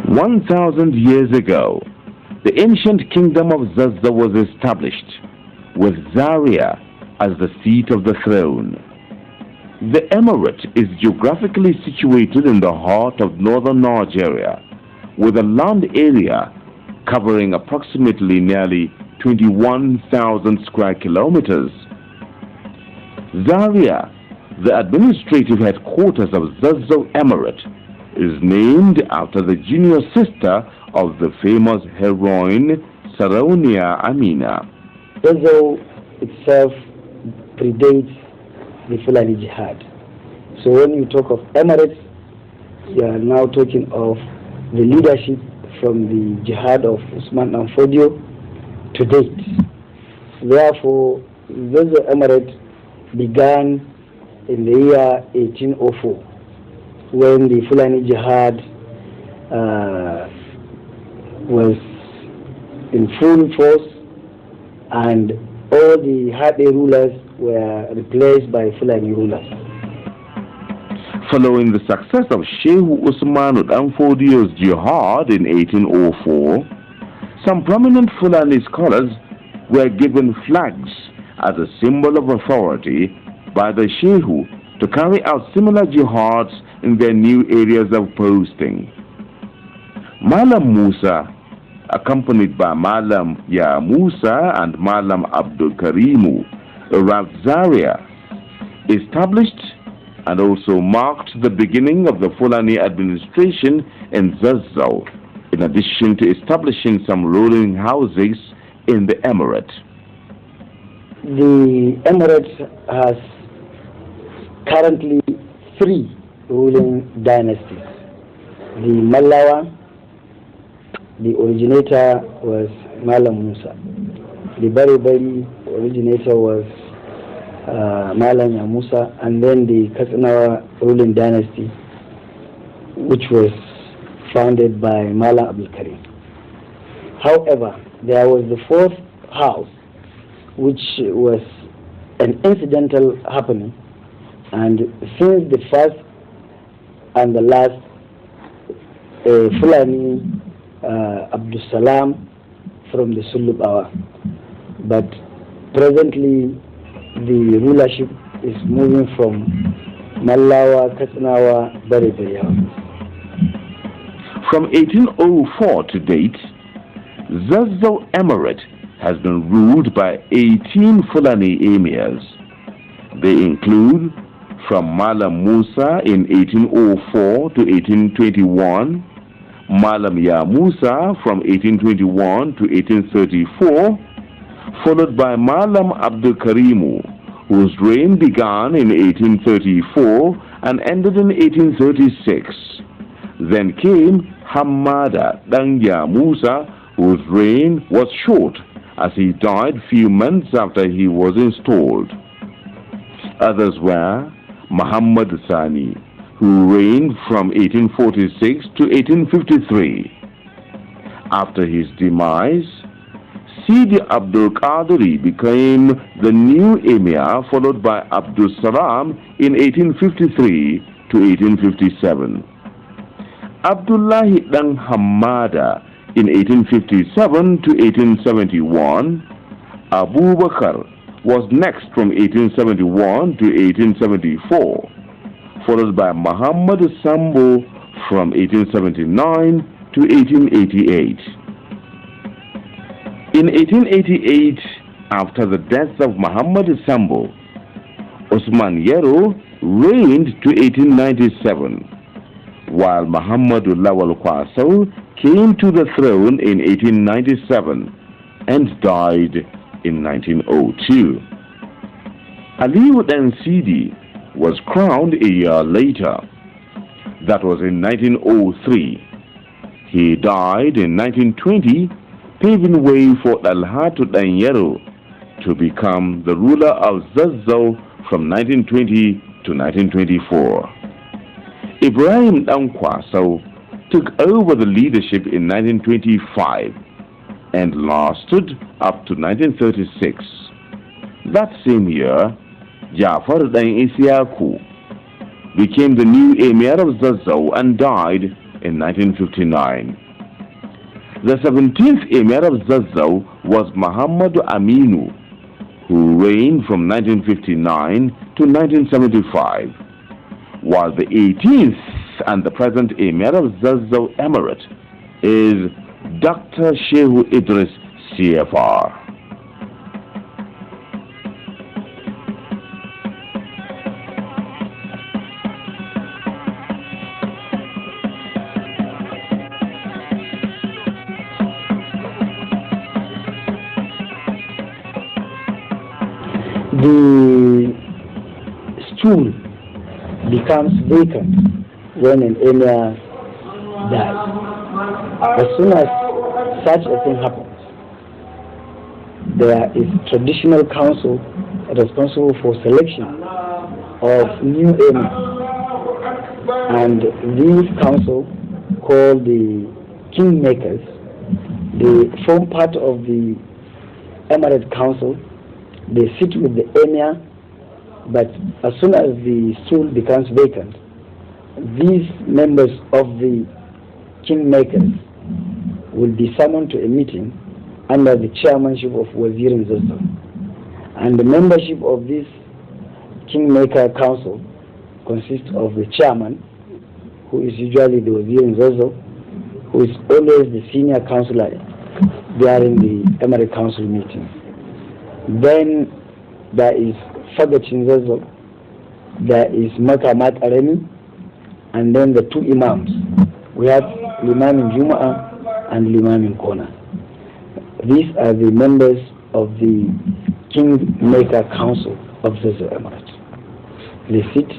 "1,000 years ago, the ancient kingdom of Zazzau was established, with Zaria as the seat of the throne. The emirate is geographically situated in the heart of northern Nigeria, with a land area covering approximately nearly 21,000 square kilometers. Zaria, the administrative headquarters of Zazzau Emirate, is named after the junior sister of the famous heroine Sarauniya Amina. Zazzau itself predates the Fulani Jihad. So when you talk of emirates, you are now talking of the leadership from the Jihad of Usman and Fodio to date. Therefore, Zazzau Emirate began in the year 1804 when the Fulani Jihad was in full force and all the Hade rulers were replaced by Fulani rulers. Following the success of Sheikh Usman and Fodio's jihad in 1804, some prominent Fulani scholars were given flags as a symbol of authority by the Sheikh to carry out similar jihads in their new areas of posting. Malam Musa, accompanied by Malam Ya Musa and Malam Abdul Karimu, arrived Zaria, established and also marked the beginning of the Fulani administration in Zazzau, in addition to establishing some ruling houses in the emirate. The emirate has currently 3 ruling dynasties. The Malawa, the originator was Malam Musa. The Bari originator was Malam Ya Musa, and then the Katsinawa ruling dynasty, which was founded by Malam Abdul Karim. However, there was the 4th house, which was an incidental happening, and since the first and the last Fulani Abdul Salam from the Sulubawa, but presently the rulership is moving from Malawa, Katsinawa, Bari-Bariyawa. From 1804 to date, Zazzau Emirate has been ruled by 18 Fulani emirs. They include from Malam Musa in 1804 to 1821, Malam Ya Musa from 1821 to 1834, followed by Malam Abdul Karimu, whose reign began in 1834 and ended in 1836. Then came Hamada Dang Ya Musa, whose reign was short as he died few months after he was installed. Others were Muhammad Sani, who reigned from 1846 to 1853. After his demise, Sidi Abdul Qadiri became the new emir, followed by Abdul Salam in 1853 to 1857. Abdullahi Dang Hamada in 1857 to 1871. Abu Bakr was next from 1871 to 1874, followed by Muhammad Sambo from 1879 to 1888. In 1888, after the death of Muhammad Sambo, Usman Yero reigned to 1897, while Muhammadu Lawal Kwaso came to the throne in 1897 and died in 1902. Aliyu Sidi was crowned a year later. That was in 1903. He died in 1920, paving way for Alhatu Danyero to become the ruler of Zazzau from 1920 to 1924. Ibrahim Dankwaso took over the leadership in 1925 and lasted up to 1936. That same year, Jafar Dan Isiaku became the new emir of Zazzau and died in 1959. The 17th emir of Zazzau was Muhammadu Aminu, who reigned from 1959 to 1975, while the 18th and the present emir of Zazzau Emirate is Dr. Shehu Idris CFR. The stool becomes vacant when an emir dies. As soon as such a thing happens, there is traditional council responsible for selection of new emirs, and these council, called the kingmakers, they form part of the emirate council. They sit with the emir, but as soon as the stool becomes vacant, these members of the kingmakers will be summoned to a meeting under the chairmanship of Wazir in Zazzau. And the membership of this kingmaker council consists of the chairman, who is usually the Wazir in Zazzau, who is always the senior councillor during the emirate council meeting. Then there is Fagat in Zazzau, there is Makamat Aremi, and then the two imams. We have Imam in Jum'ah and Imam in Kona. These are the members of the Kingmaker Council of Zazzau Emirate. They sit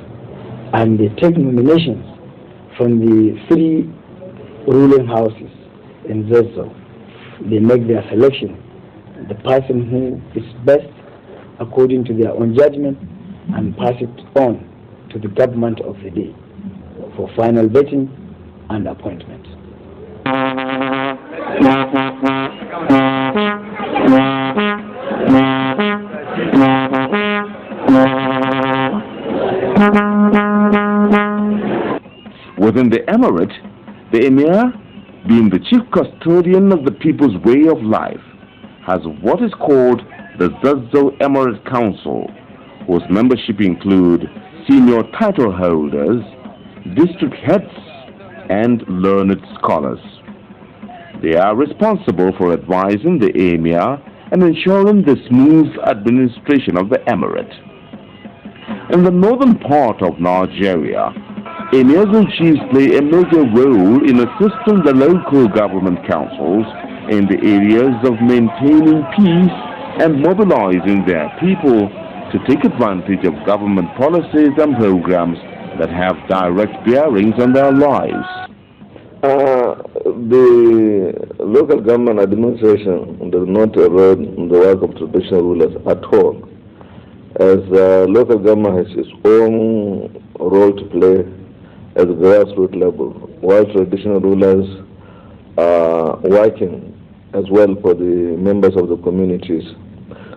and they take nominations from the three ruling houses in Zazzau. They make their selection. The person who is best according to their own judgment, and pass it on to the government of the day for final vetting and appointment. Within the emirate, the emir, being the chief custodian of the people's way of life, has what is called the Zazzau Emirate Council, whose membership include senior title holders, district heads, and learned scholars. They are responsible for advising the emir and ensuring the smooth administration of the emirate. In the northern part of Nigeria, emirs and chiefs play a major role in assisting the local government councils in the areas of maintaining peace and mobilizing their people to take advantage of government policies and programs that have direct bearings on their lives. The local government administration does not erode the work of traditional rulers at all, as local government has its own role to play at the grassroots level, while traditional rulers are working as well for the members of the communities.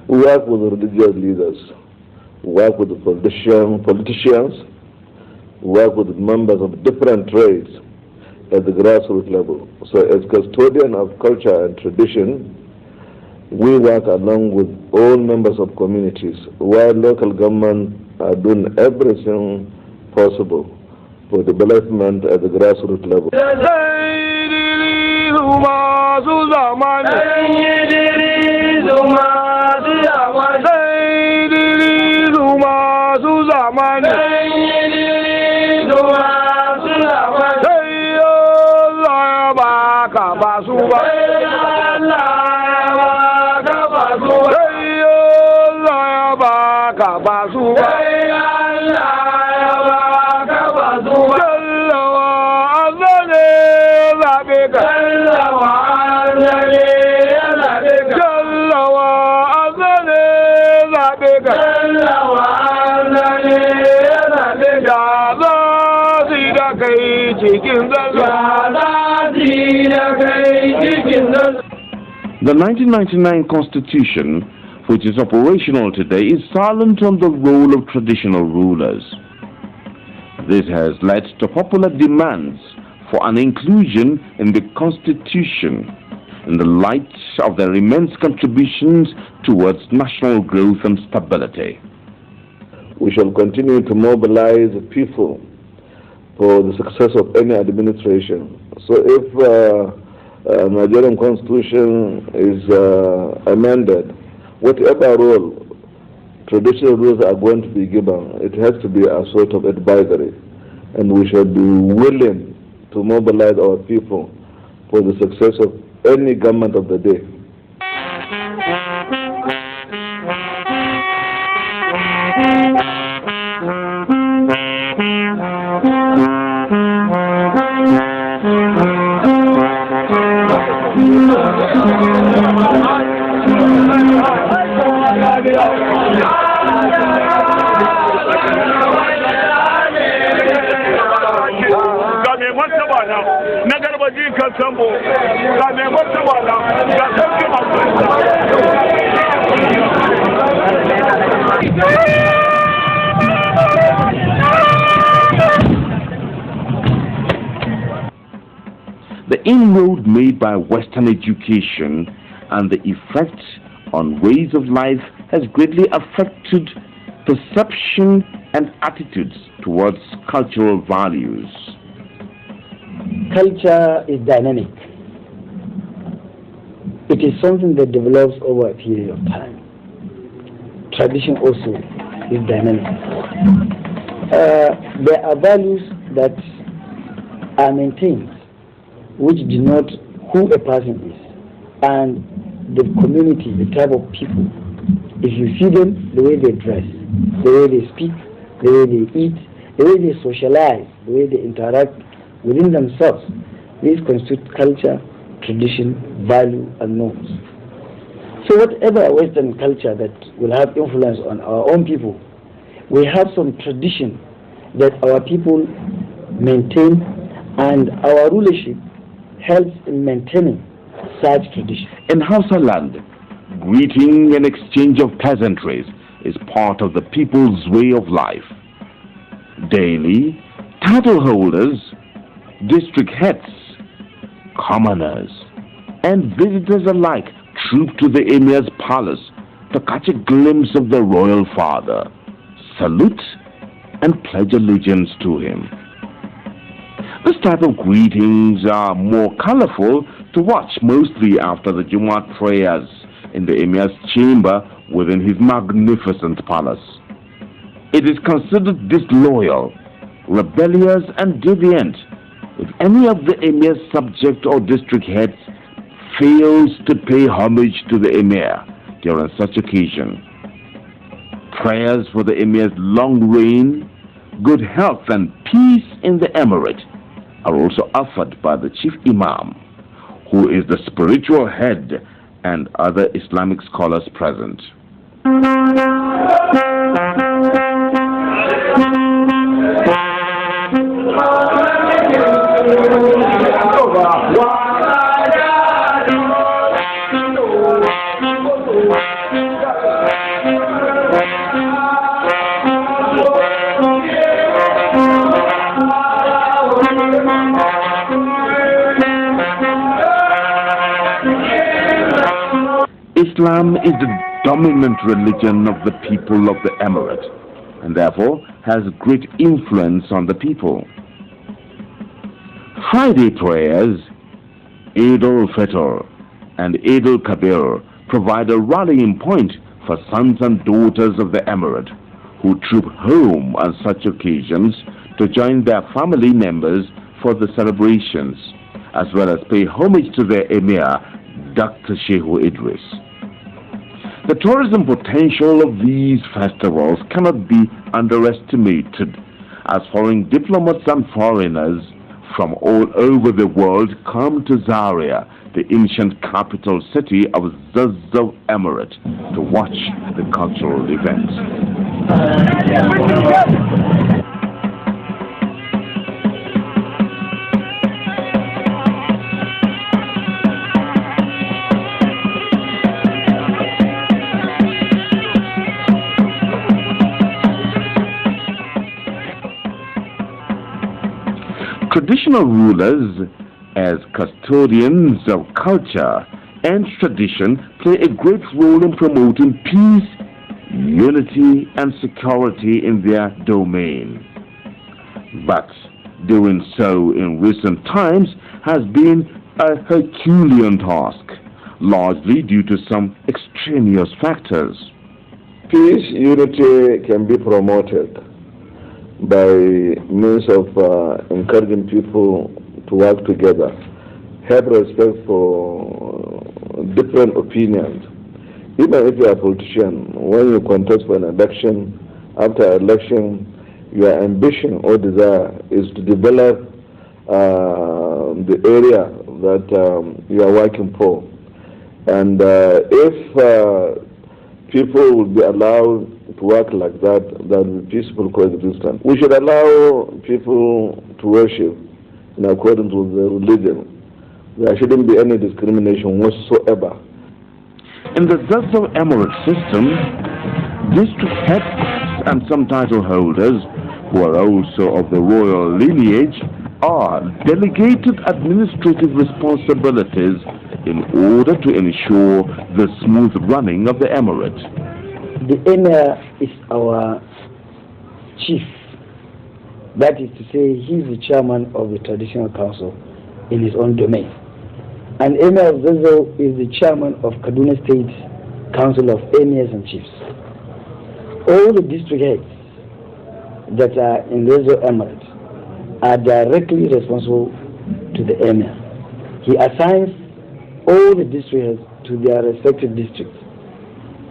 We work with the religious leaders, we work with the politicians, we work with members of different trades at the grassroots level. So as custodian of culture and tradition, we work along with all members of communities, while local government are doing everything possible for development at the grassroots level. The 1999 Constitution, which is operational today, is silent on the role of traditional rulers. This has led to popular demands for an inclusion in the Constitution in the light of their immense contributions towards national growth and stability. We shall continue to mobilize the people for the success of any administration. So if Nigerian Constitution is amended, whatever role traditional rules are going to be given, it has to be a sort of advisory, and we should be willing to mobilize our people for the success of any government of the day. The inroad made by Western education and the effect on ways of life has greatly affected perception and attitudes towards cultural values. Culture is dynamic. It is something that develops over a period of time. Tradition also is dynamic. There are values that are maintained which denote who a person is and the community, the type of people. If you see them, the way they dress, the way they speak, the way they eat, the way they socialize, the way they interact within themselves, these constitute culture, tradition, value, and norms. So whatever Western culture that will have influence on our own people, we have some tradition that our people maintain, and our rulership helps in maintaining such tradition. In Hausa land, greeting and exchange of pleasantries is part of the people's way of life. Daily, title holders, district heads, commoners, and visitors alike troop to the Emir's palace to catch a glimpse of the royal father, salute, and pledge allegiance to him. This type of greetings are more colorful to watch mostly after the Jumat prayers in the Emir's chamber within his magnificent palace. It is considered disloyal, rebellious, and deviant if any of the Emir's subject or district heads fails to pay homage to the Emir during such occasion. Prayers for the Emir's long reign, good health, and peace in the emirate are also offered by the chief imam, who is the spiritual head, and other Islamic scholars present. Islam is the dominant religion of the people of the emirate, and therefore has great influence on the people. Friday prayers, Eid al-Fitr and Eid al-Kabir provide a rallying point for sons and daughters of the Emirate who troop home on such occasions to join their family members for the celebrations, as well as pay homage to their Emir, Dr. Shehu Idris. The tourism potential of these festivals cannot be underestimated, as foreign diplomats and foreigners from all over the world come to Zaria, the ancient capital city of Zazzau Emirate, to watch the cultural events. Traditional rulers, as custodians of culture and tradition, play a great role in promoting peace, unity, and security in their domain. But doing so in recent times has been a Herculean task, largely due to some extraneous factors. Peace, unity can be promoted by means of encouraging people to work together, have respect for different opinions. Even if you are a politician, when you contest for an election, after election, your ambition or desire is to develop the area that you are working for. And if people will be allowed to work like that, that will be peaceful coexistence. We should allow people to worship in accordance with their religion. There shouldn't be any discrimination whatsoever. In the Zazzau Emirate system, district heads and some title holders, who are also of the royal lineage, are delegated administrative responsibilities in order to ensure the smooth running of the emirate. The emir is our chief. That is to say, he is the chairman of the traditional council in his own domain. And Emir of Zazzau is the chairman of Kaduna State Council of Emirs and Chiefs. All the district heads that are in Zazzau Emirate are directly responsible to the emir. He assigns all the district heads to their respective districts.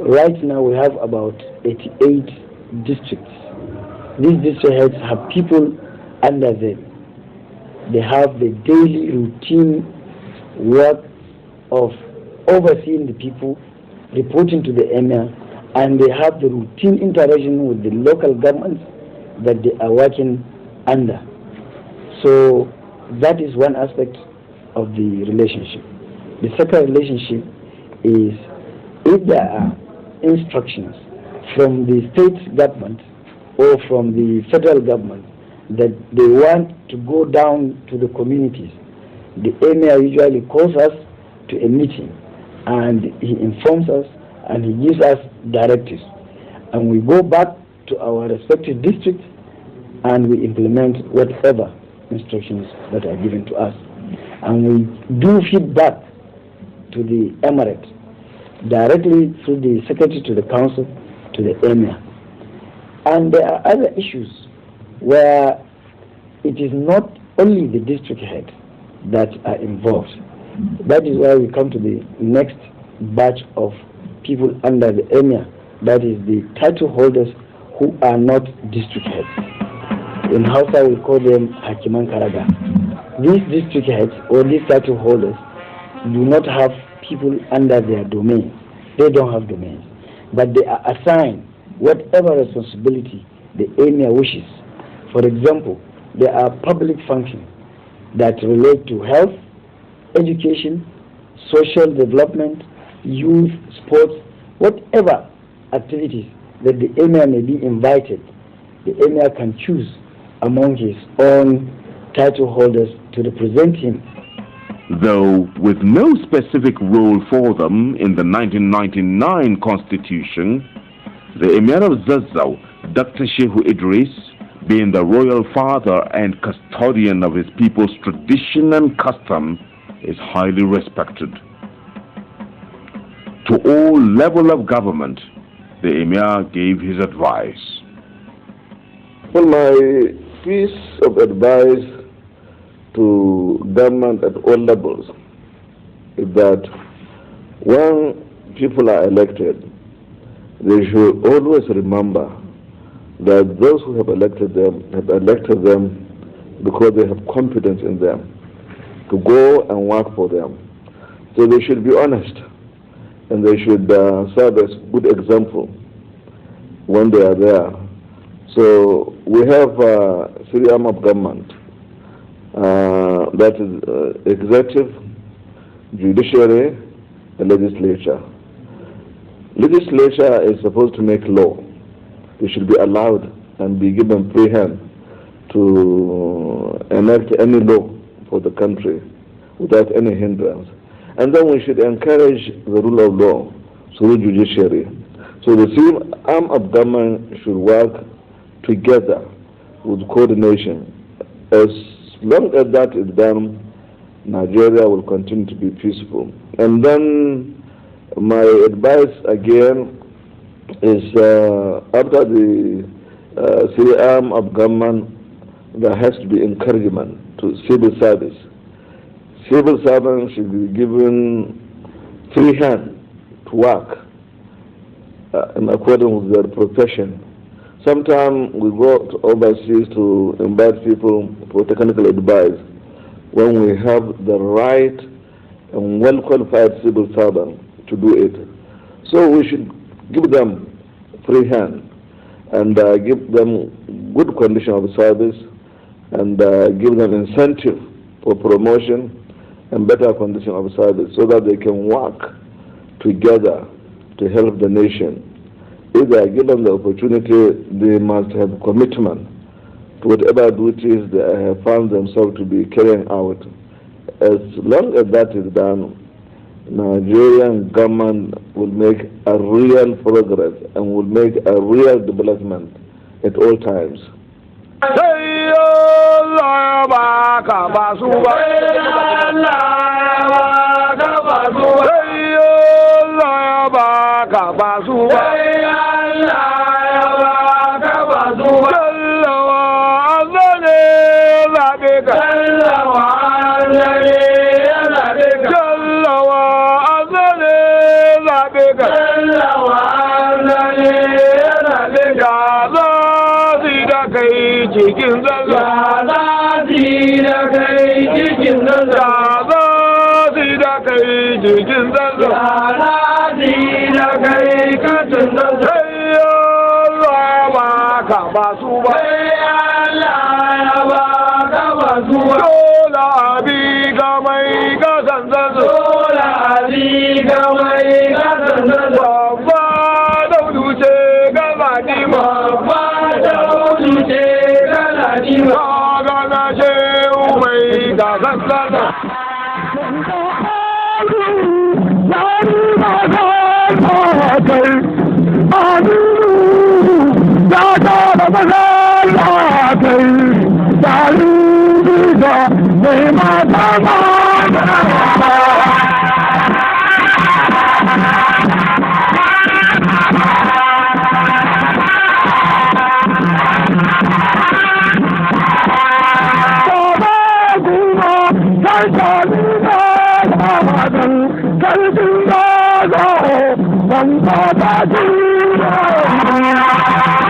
Right now we have about 88 districts. These district heads have people under them. They have the daily routine work of overseeing the people, reporting to the emir, and they have the routine interaction with the local governments that they are working under. So that is one aspect of the relationship. The second relationship is if there are instructions from the state government or from the federal government that they want to go down to the communities, the emir usually calls us to a meeting and he informs us and he gives us directives, and we go back to our respective districts and we implement whatever instructions that are given to us, and we do feedback to the emirate directly through the secretary to the council to the emir. And there are other issues where it is not only the district head that are involved. That is why we come to the next batch of people under the emir, that is the title holders who are not district heads. In Hausa we call them Hakiman Karaga. These district heads or these title holders do not have people under their domain. They don't have domains, but they are assigned whatever responsibility the emir wishes. For example, there are public functions that relate to health, education, social development, youth, sports, whatever activities that the emir may be invited, the emir can choose among his own title holders to represent him. Though with no specific role for them in the 1999 constitution, the Emir of Zazzau, Dr. Shehu Idris, being the royal father and custodian of his people's tradition and custom, is highly respected. To all level of government, the Emir gave his advice. Well, my piece of advice to government at all levels is that when people are elected, they should always remember that those who have elected them because they have confidence in them to go and work for them. So they should be honest, and they should serve as good example when they are there. So we have three arms of government, that is executive, judiciary, and legislature. Legislature is supposed to make law. They should be allowed and be given free hand to enact any law for the country without any hindrance. And then we should encourage the rule of law through judiciary. So the same arm of government should work together with coordination. As long as that is done, Nigeria will continue to be peaceful. And then my advice again is after the three arm of government, there has to be encouragement to civil service. Civil servants should be given free hand to work in accordance with their profession. Sometimes we go to overseas to invite people for technical advice when we have the right and well-qualified civil servant to do it. So we should give them free hand and give them good condition of service and give them incentive for promotion and better condition of service so that they can work together to help the nation. If they are given the opportunity, they must have commitment to whatever duties they have found themselves to be carrying out. As long as that is done, Nigerian government will make a real progress and will make a real development at all times. Cikin zazzau da kai cikin zazzau da kai cikin zazzau da kai katin zazzau Allah ba ka ba su ba Allah ba ka ba su ba dola bi ga mai ka san zazzau dola bi ga mai ka san zazzau ba daudu ce ga madi ba daudu ce Bye.